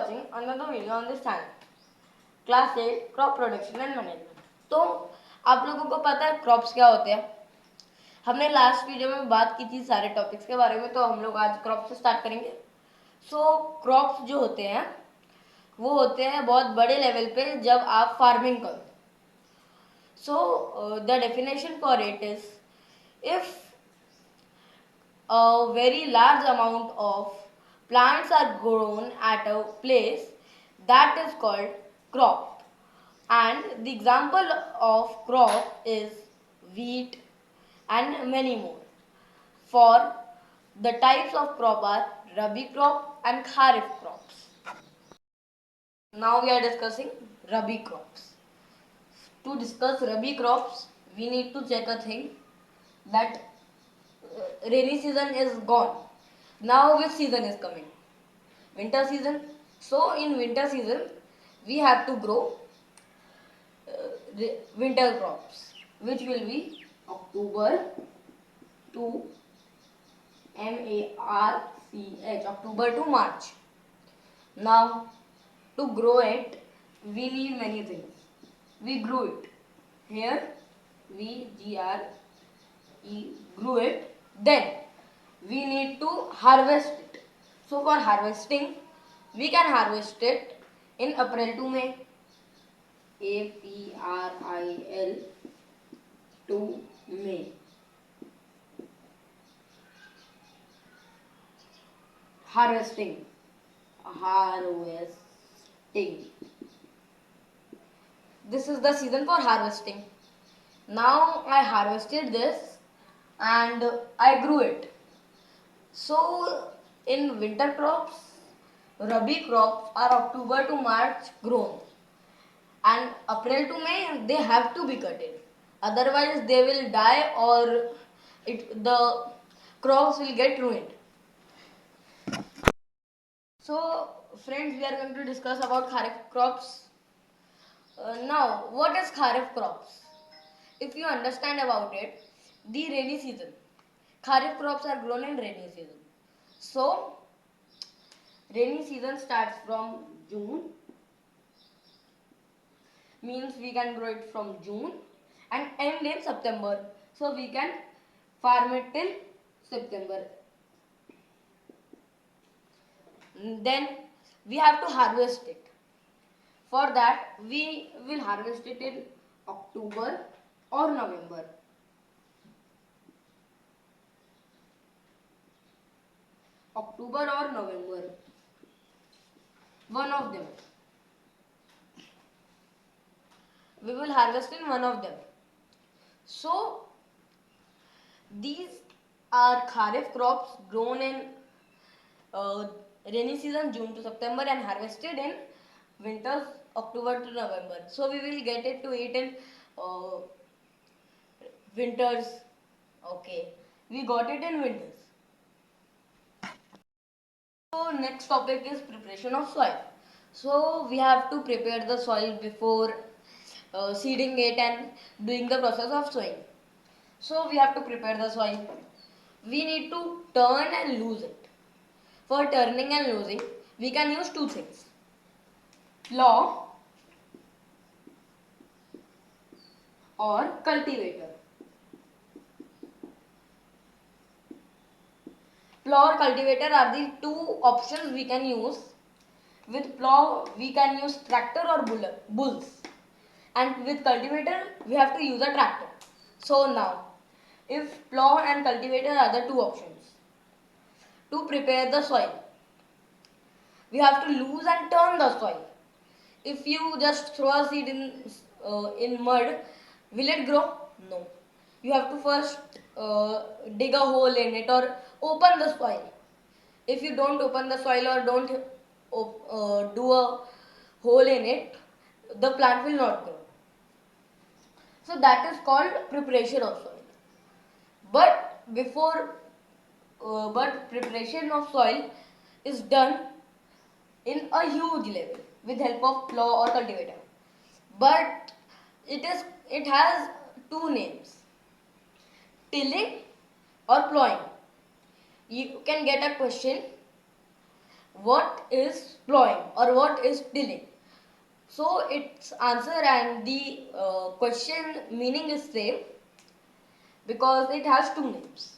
watching another video on this channel, Class 8 Crop Production and Management. तो आप लोगों को पता है क्रॉप्स क्या होते हैं? हमने लास्ट वीडियो में बात की थी सारे टॉपिक्स के बारे में, तो हम लोग आज क्रॉप से स्टार्ट करेंगे। क्रॉप्स जो होते हैं वो होते हैं बहुत बड़े लेवल पे जब आप फार्मिंग करो। The definition for it is if a very large amount of plants are grown at a place, that is called crop. And the example of crop is wheat and many more. For the types of crop are Rabi crop and Kharif crops. Now we are discussing Rabi crops. To discuss Rabi crops, we need to check a thing that rainy season is gone. Now which season is coming? Winter season. So in winter season we have to grow winter crops, which will be October to March, October to March. Now to grow it we need many things. We grew it. Here we grew it. Then we need to harvest it. So for harvesting, we can harvest it in April to May. April to May. Harvesting. This is the season for harvesting. Now I harvested this and I grew it. So in winter crops, Rabi crops are October to March grown, and April to May they have to be cutted. Otherwise they will die or the crops will get ruined. So friends, we are going to discuss about Kharif crops. Now what is Kharif crops? If you understand about it, the rainy season. Kharif crops are grown in rainy season. So, rainy season starts from June, means we can grow it from June and end in September. So, we can farm it till September. Then, we have to harvest it. For that, we will harvest it in October or November. October or November, one of them. We will harvest in one of them. So these are Kharif crops grown in rainy season June to September and harvested in winters October to November. So we will get it to eat in winters. Okay, we got it in winters. So next topic is preparation of soil. So we have to prepare the soil before seeding it and doing the process of sowing. So we have to prepare the soil. We need to turn and lose it. For turning and losing, we can use two things: plow or cultivator. Plow or cultivator are the two options we can use. With plow, we can use tractor or bulls. And with cultivator, we have to use a tractor. So now, if plow and cultivator are the two options to prepare the soil, we have to lose and turn the soil. If you just throw a seed in mud, will it grow? No. You have to first dig a hole in it or open the soil. If you don't open the soil or don't do a hole in it, the plant will not grow. So that is called preparation of soil. But preparation of soil is done in a huge level with help of plow or cultivator. But it has two names: tilling or plowing. You can get a question what is plowing or what is tilling. So its answer and the question meaning is same because it has two names.